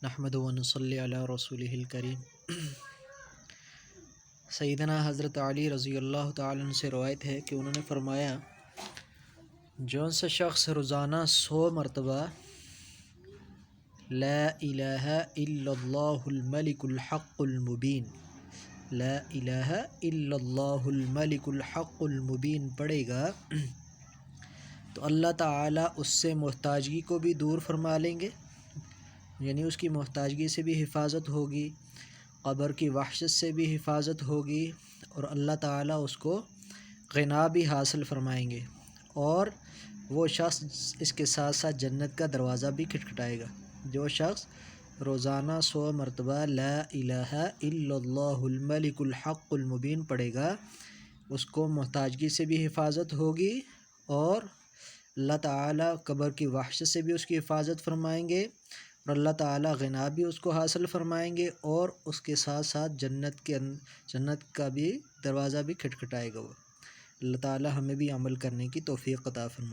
نحمد و نصلی علی رسولہ الکریم۔ سیدنا حضرت علی رضی اللہ تعالیٰ عنہ سے روایت ہے کہ انہوں نے فرمایا، جون سا شخص روزانہ 100 مرتبہ لا الہ الا اللہ الملک الحق المبین، لا الہ الا اللہ الملک الحق المبین پڑھے گا تو اللہ تعالیٰ اس سے محتاجگی کو بھی دور فرما لیں گے، یعنی اس کی محتاجگی سے بھی حفاظت ہوگی، قبر کی وحشت سے بھی حفاظت ہوگی، اور اللہ تعالیٰ اس کو غنا بھی حاصل فرمائیں گے، اور وہ شخص اس کے ساتھ ساتھ جنت کا دروازہ بھی کھٹکھٹائے گا۔ جو شخص روزانہ 100 مرتبہ لا الہ الا اللہ الملک الحق المبین پڑھے گا، اس کو محتاجگی سے بھی حفاظت ہوگی، اور اللہ تعالیٰ قبر کی وحشت سے بھی اس کی حفاظت فرمائیں گے، اور اللہ تعالیٰ غنا بھی اس کو حاصل فرمائیں گے، اور اس کے ساتھ ساتھ جنت کا بھی دروازہ بھی کھٹکھٹائے گا وہ۔ اللہ تعالیٰ ہمیں بھی عمل کرنے کی توفیق عطا فرمائے۔